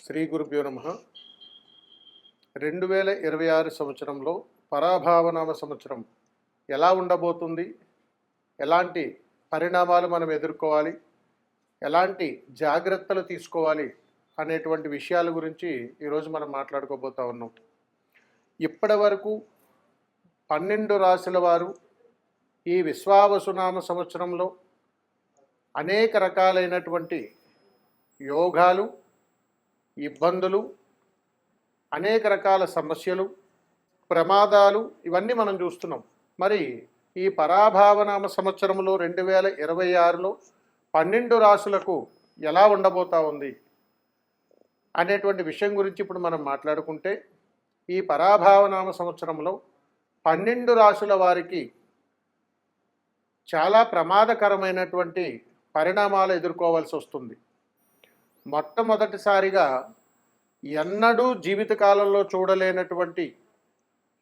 శ్రీ గురుభ్యో నమః. 2026 సంవత్సరంలో పరాభావనామ సంవత్సరం ఎలా ఉండబోతుంది, ఎలాంటి పరిణామాలు మనం ఎదుర్కోవాలి, ఎలాంటి జాగ్రత్తలు తీసుకోవాలి అనేటువంటి విషయాల గురించి ఈరోజు మనం మాట్లాడుకోబోతా ఉన్నాం. ఇప్పటి వరకు 12 రాశుల వారు ఈ విశ్వావసునామ సంవత్సరంలో అనేక రకాలైనటువంటి యోగాలు, ఇబ్బందులు, అనేక రకాల సమస్యలు, ప్రమాదాలు ఇవన్నీ మనం చూస్తున్నాం. మరి ఈ పరాభావనామ సంవత్సరంలో 2026లో 12 రాశులకు ఎలా ఉండబోతా ఉంది అనేటువంటి విషయం గురించి ఇప్పుడు మనం మాట్లాడుకుంటే, ఈ పరాభావనామ సంవత్సరంలో 12 రాశుల వారికి చాలా ప్రమాదకరమైనటువంటి పరిణామాలు ఎదుర్కోవాల్సి వస్తుంది. మొట్టమొదటిసారిగా ఎన్నడూ జీవితకాలంలో చూడలేనటువంటి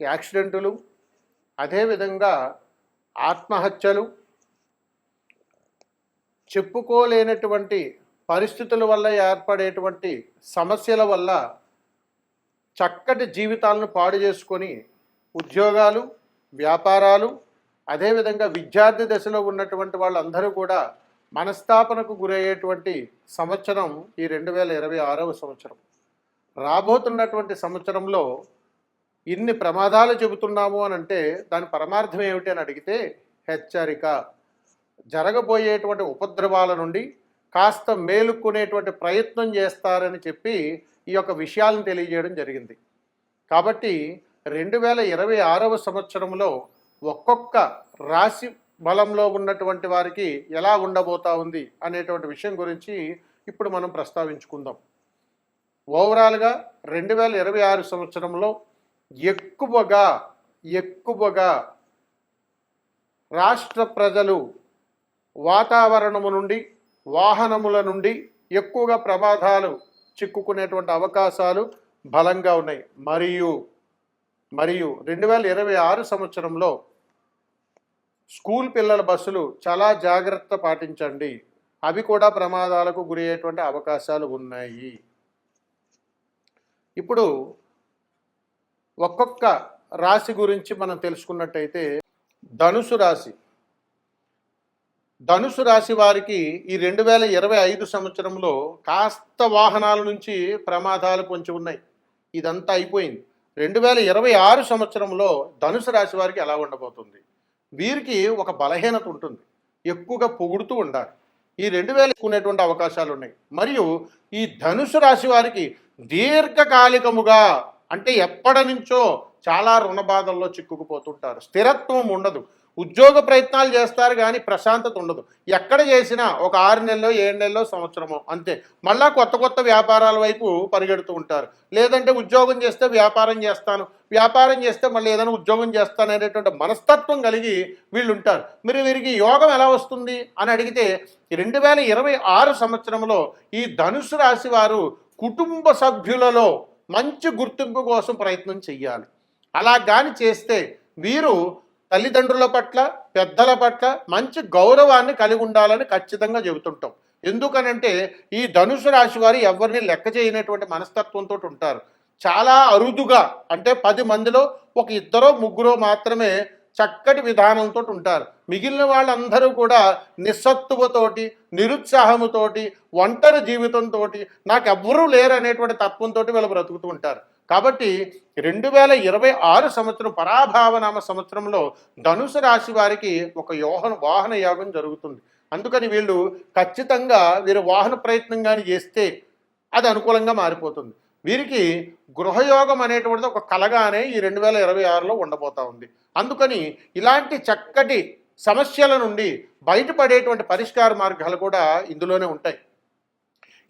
యాక్సిడెంటులు, అదేవిధంగా ఆత్మహత్యలు, చెప్పుకోలేనటువంటి పరిస్థితుల వల్ల ఏర్పడేటువంటి సమస్యల వల్ల చక్కటి జీవితాలను పాడు చేసుకొని ఉద్యోగాలు, వ్యాపారాలు, అదేవిధంగా విద్యార్థి దశలో ఉన్నటువంటి వాళ్ళందరూ కూడా మనస్తాపనకు గురయ్యేటువంటి సంవత్సరం ఈ 2026వ సంవత్సరం. రాబోతున్నటువంటి సంవత్సరంలో ఇన్ని ప్రమాదాలు చెబుతున్నాము అని అంటే దాని పరమార్థం ఏమిటి అని అడిగితే, హెచ్చరిక, జరగబోయేటువంటి ఉపద్రవాల నుండి కాస్త మేలుకునేటువంటి ప్రయత్నం చేస్తారని చెప్పి ఈ యొక్క విషయాలను తెలియజేయడం జరిగింది. కాబట్టి 2026వ సంవత్సరంలో ఒక్కొక్క రాశి బలంలో ఉన్నటువంటి వారికి ఎలా ఉండబోతా ఉంది అనేటువంటి విషయం గురించి ఇప్పుడు మనం ప్రస్తావించుకుందాం. ఓవరాల్గా 2026 సంవత్సరంలో ఎక్కువగా రాష్ట్ర ప్రజలు వాతావరణము నుండి, వాహనముల నుండి ఎక్కువగా ప్రమాదాలు చిక్కుకునేటువంటి అవకాశాలు బలంగా ఉన్నాయి. మరియు 2026 సంవత్సరంలో స్కూల్ పిల్లల బస్సులు చాలా జాగ్రత్త పాటించండి, అవి కూడా ప్రమాదాలకు గురయ్యేటువంటి అవకాశాలు ఉన్నాయి. ఇప్పుడు ఒక్కొక్క రాశి గురించి మనం తెలుసుకున్నట్టయితే, ధనుసు రాశి వారికి ఈ 2025 సంవత్సరంలో కాస్త వాహనాల నుంచి ప్రమాదాలు కొంచెం ఉన్నాయి. ఇదంతా అయిపోయింది. 2026 సంవత్సరంలో ధనుసు రాశి వారికి ఎలా ఉండబోతుంది? వీరికి ఒక బలహీనత ఉంటుంది, ఎక్కువగా పొగుడుతూ ఉండాలి. ఈ 2000 అవకాశాలు ఉన్నాయి. మరియు ఈ ధనుసు రాశి వారికి దీర్ఘకాలికముగా, అంటే ఎప్పటి నుంచో చాలా రుణ బాధల్లో చిక్కుకుపోతుంటారు. స్థిరత్వం ఉండదు. ఉద్యోగ ప్రయత్నాలు చేస్తారు కానీ ప్రశాంతత ఉండదు. ఎక్కడ చేసినా ఒక 6 నెలలో, 7 నెలలో, సంవత్సరమో అంతే. మళ్ళా కొత్త వీపారాల వైపు పరిగెడుతూ ఉంటారు. లేదంటే ఉద్యోగం చేస్తే వ్యాపారం చేస్తాను, వ్యాపారం చేస్తే మళ్ళీ ఏదైనా ఉద్యోగం చేస్తాను అనేటువంటి మనస్తత్వం కలిగి వీళ్ళు ఉంటారు. మరి వీరికి యోగం ఎలా వస్తుంది అని అడిగితే, 2026 సంవత్సరంలో ఈ ధనుసు రాశి వారు కుటుంబ సభ్యులలో మంచి గుర్తింపు కోసం ప్రయత్నం చెయ్యాలి. అలా కానీ చేస్తే వీరు తల్లిదండ్రుల పట్ల, పెద్దల పట్ల మంచి గౌరవాన్ని కలిగి ఉండాలని ఖచ్చితంగా చెబుతుంటాం. ఎందుకనంటే ఈ ధనుసు రాశి వారు ఎవరిని లెక్క చేయనటువంటి మనస్తత్వంతో ఉంటారు. చాలా అరుదుగా, అంటే 10 మందిలో ఒక 2-3 మాత్రమే చక్కటి విధానంతో ఉంటారు. మిగిలిన వాళ్ళందరూ కూడా నిస్సత్తువతోటి, నిరుత్సాహముతోటి, ఒంటరి జీవితంతో, నాకు ఎవ్వరూ లేరు అనేటువంటి తత్వంతో వీళ్ళు బ్రతుకుతూ ఉంటారు. కాబట్టి 2026 సంవత్సరం పరాభావనామ సంవత్సరంలో ధనుసు రాశి వారికి ఒక వాహన యోగం జరుగుతుంది. అందుకని వీళ్ళు ఖచ్చితంగా వాహన ప్రయత్నం కానీ చేస్తే అది అనుకూలంగా మారిపోతుంది. వీరికి గృహయోగం అనేటువంటిది ఒక కలగానే ఈ 2026లో ఉండబోతా ఉంది. అందుకని ఇలాంటి చక్కటి సమస్యల నుండి బయటపడేటువంటి పరిష్కార మార్గాలు కూడా ఇందులోనే ఉంటాయి.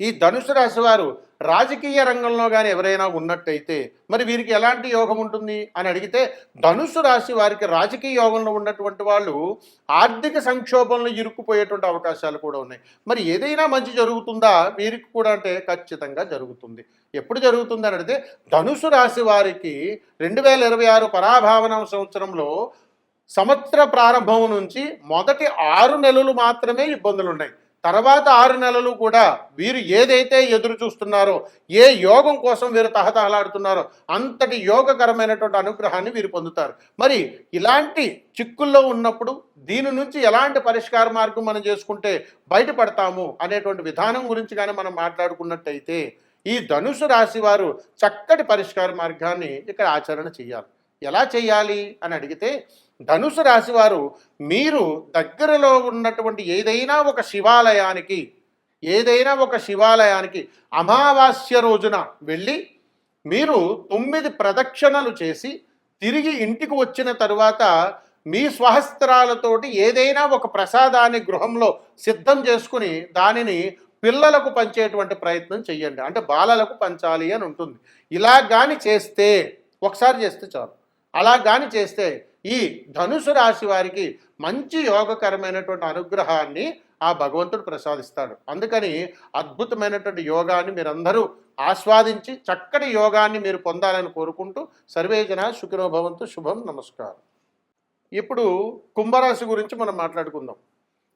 ఈ ధనుసు రాశి వారు రాజకీయ రంగంలో కానీ ఎవరైనా ఉన్నట్టయితే మరి వీరికి ఎలాంటి యోగం ఉంటుంది అని అడిగితే, ధనుసు రాశి వారికి రాజకీయ యోగంలో ఉన్నటువంటి వాళ్ళు ఆర్థిక సంక్షోభంలో ఇరుక్కుపోయేటువంటి అవకాశాలు కూడా ఉన్నాయి. మరి ఏదైనా మంచి జరుగుతుందా వీరికి కూడా అంటే ఖచ్చితంగా జరుగుతుంది. ఎప్పుడు జరుగుతుంది అని అడిగితే, ధనుసు రాశి వారికి 2026 పరాభావన సంవత్సరంలో సంవత్సర ప్రారంభం నుంచి మొదటి 6 నెలలు మాత్రమే ఇబ్బందులు ఉన్నాయి. తర్వాత 6 నెలలు కూడా వీరు ఏదైతే ఎదురు చూస్తున్నారో, ఏ యోగం కోసం వీరు తహతహలాడుతున్నారో అంతటి యోగకరమైనటువంటి అనుగ్రహాన్ని వీరు పొందుతారు. మరి ఇలాంటి చిక్కుల్లో ఉన్నప్పుడు దీని నుంచి ఎలాంటి పరిష్కార మార్గం మనం చేసుకుంటే బయటపడతాము అనేటువంటి విధానం గురించి కానీ మనం మాట్లాడుకున్నట్టయితే, ఈ ధనుసు రాశి వారు చక్కటి పరిష్కార మార్గాన్ని ఇక్కడ ఆచరణ చేయాలి. ఎలా చేయాలి అని అడిగితే, ధనుసు రాశి వారు మీరు దగ్గరలో ఉన్నటువంటి ఏదైనా ఒక శివాలయానికి అమావాస్య రోజున వెళ్ళి మీరు 9 ప్రదక్షిణలు చేసి తిరిగి ఇంటికి వచ్చిన తరువాత మీ స్వహస్త్రాలతోటి ఏదైనా ఒక ప్రసాదాన్ని గృహంలో సిద్ధం చేసుకుని దానిని పిల్లలకు పంచేటువంటి ప్రయత్నం చెయ్యండి. అంటే బాలలకు పంచాలి అని ఉంటుంది. ఇలా కానీ చేస్తే, ఒకసారి చేస్తే చాలు, అలా కానీ చేస్తే ఈ ధనుసు రాశి వారికి మంచి యోగకరమైనటువంటి అనుగ్రహాన్ని ఆ భగవంతుడు ప్రసాదిస్తాడు. అందుకని అద్భుతమైనటువంటి యోగాన్ని మీరందరూ ఆస్వాదించి చక్కటి యోగాన్ని మీరు పొందాలని కోరుకుంటూ సర్వేజన సుఖినో భవంతు. శుభం. నమస్కారం. ఇప్పుడు కుంభరాశి గురించి మనం మాట్లాడుకుందాం.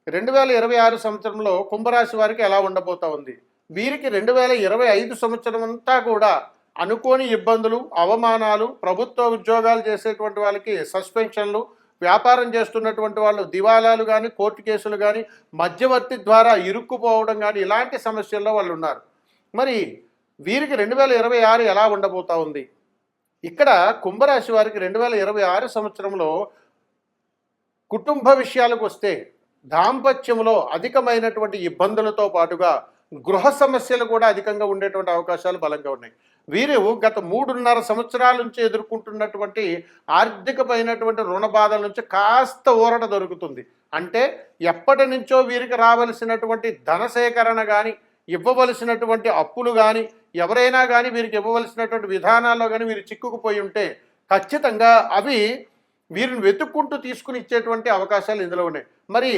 2026 సంవత్సరంలో కుంభరాశి వారికి ఎలా ఉండబోతా ఉంది? వీరికి 2025 సంవత్సరం అంతా కూడా అనుకోని ఇబ్బందులు, అవమానాలు, ప్రభుత్వ ఉద్యోగాలు చేసేటువంటి వాళ్ళకి సస్పెన్షన్లు, వ్యాపారం చేస్తున్నటువంటి వాళ్ళు దివాలాలు కానీ, కోర్టు కేసులు కానీ, మధ్యవర్తి ద్వారా ఇరుక్కుపోవడం కానీ, ఇలాంటి సమస్యల్లో వాళ్ళు ఉన్నారు. మరి వీరికి 2026 ఎలా ఉండబోతా ఉంది? ఇక్కడ కుంభరాశి వారికి 2026 సంవత్సరంలో కుటుంబ విషయాలకు వస్తే దాంపత్యంలో అధికమైనటువంటి ఇబ్బందులతో పాటుగా గృహ సమస్యలు కూడా అధికంగా ఉండేటువంటి అవకాశాలు బలంగా ఉన్నాయి. వీరు గత 3.5 సంవత్సరాల నుంచి ఎదుర్కొంటున్నటువంటి ఆర్థికమైనటువంటి రుణ బాధల నుంచి కాస్త ఊరట దొరుకుతుంది. అంటే ఎప్పటి నుంచో వీరికి రావలసినటువంటి ధన సేకరణ కానీ, ఇవ్వవలసినటువంటి అప్పులు కానీ, ఎవరైనా కానీ వీరికి ఇవ్వవలసినటువంటి విధానాల్లో కానీ వీరు చిక్కుకుపోయి ఉంటే ఖచ్చితంగా అవి వీరిని వెతుక్కుంటూ తీసుకుని ఇచ్చేటువంటి అవకాశాలు ఇందులో ఉన్నాయి. మరి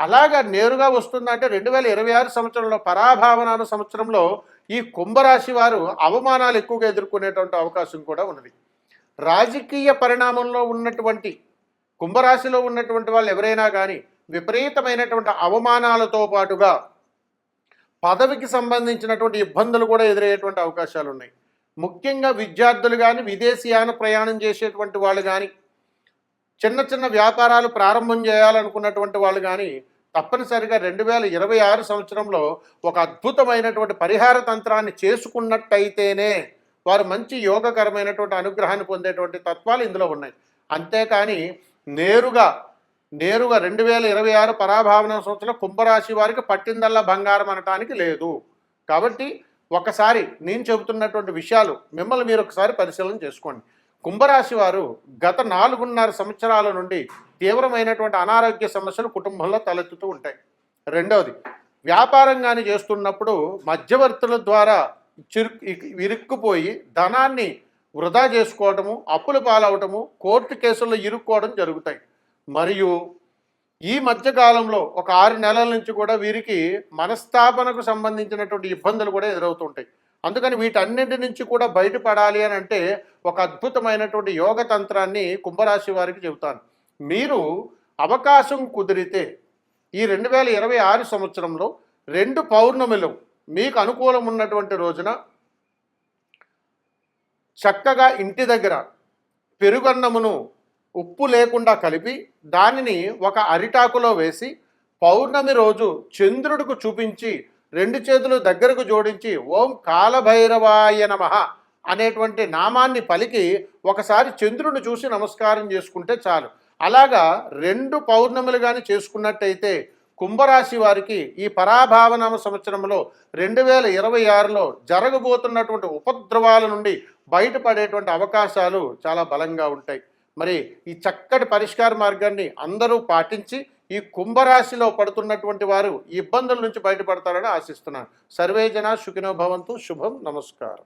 అలాగా నేరుగా వస్తుందంటే 2026 సంవత్సరంలో పరాభావనాల సంవత్సరంలో ఈ కుంభరాశి వారు అవమానాలు ఎక్కువగా ఎదుర్కొనేటువంటి అవకాశం కూడా ఉన్నది. రాజకీయ పరిణామంలో ఉన్నటువంటి కుంభరాశిలో ఉన్నటువంటి వాళ్ళు ఎవరైనా కానీ విపరీతమైనటువంటి అవమానాలతో పాటుగా పదవికి సంబంధించినటువంటి ఇబ్బందులు కూడా ఎదురయ్యేటువంటి అవకాశాలు ఉన్నాయి. ముఖ్యంగా విద్యార్థులు కానీ, విదేశీయాన ప్రయాణం చేసేటువంటి వాళ్ళు కానీ, చిన్న చిన్న వ్యాపారాలు ప్రారంభం చేయాలనుకున్నటువంటి వాళ్ళు కానీ తప్పనిసరిగా 2026 సంవత్సరంలో ఒక అద్భుతమైనటువంటి పరిహార తంత్రాన్ని చేసుకున్నట్టయితేనే వారు మంచి యోగకరమైనటువంటి అనుగ్రహాన్ని పొందేటువంటి తత్వాలు ఇందులో ఉన్నాయి. అంతేకాని నేరుగా 2026 పరాభావన సంవత్సరం కుంభరాశి వారికి పట్టిందల్లా బంగారం అనటానికి లేదు. కాబట్టి ఒకసారి నేను చెబుతున్నటువంటి విషయాలు మిమ్మల్ని మీరు ఒకసారి పరిశీలన చేసుకోండి. కుంభరాశి వారు గత 4.5 సంవత్సరాల నుండి తీవ్రమైనటువంటి అనారోగ్య సమస్యలు కుటుంబంలో తలెత్తుతూ ఉంటాయి. రెండవది, వ్యాపారం కానీ చేస్తున్నప్పుడు మధ్యవర్తుల ద్వారా ఇరుక్కుపోయి ధనాన్ని వృధా చేసుకోవటము, అప్పుల పాలవటము, కోర్టు కేసుల్లో ఇరుక్కోవడం జరుగుతాయి. మరియు ఈ మధ్యకాలంలో ఒక 6 నెలల నుంచి కూడా వీరికి మనస్తాపనకు సంబంధించినటువంటి ఇబ్బందులు కూడా ఎదురవుతుంటాయి. అందుకని వీటన్నింటి నుంచి కూడా బయటపడాలి అని అంటే ఒక అద్భుతమైనటువంటి యోగ తంత్రాన్ని కుంభరాశి వారికి చెబుతాను. మీరు అవకాశం కుదిరితే ఈ 2026 సంవత్సరంలో 2 పౌర్ణమిలు మీకు అనుకూలం ఉన్నటువంటి రోజున చక్కగా ఇంటి దగ్గర పెరుగన్నమును ఉప్పు లేకుండా కలిపి దానిని ఒక అరిటాకులో వేసి పౌర్ణమి రోజు చంద్రుడికి చూపించి 2 చేతులు దగ్గరకు జోడించి ఓం కాలభైరవాయ నమః అనేటువంటి నామాన్ని పలికి ఒకసారి చంద్రుని చూసి నమస్కారం చేసుకుంటే చాలు. అలాగా 2 పౌర్ణములు కానీ చేసుకున్నట్టయితే కుంభరాశి వారికి ఈ పరాభావనామ సంవత్సరంలో 2026లో జరగబోతున్నటువంటి ఉపద్రవాల నుండి బయటపడేటువంటి అవకాశాలు చాలా బలంగా ఉంటాయి. మరి ఈ చక్కటి పరిష్కార మార్గాన్ని అందరూ పాటించి ఈ కుంభరాశిలో పడుతున్నటువంటి వారు ఈ ఇబ్బందుల నుంచి బయటపడతారని ఆశిస్తున్నాను. సర్వేజన సుఖినో భవంతు. శుభం. నమస్కారం.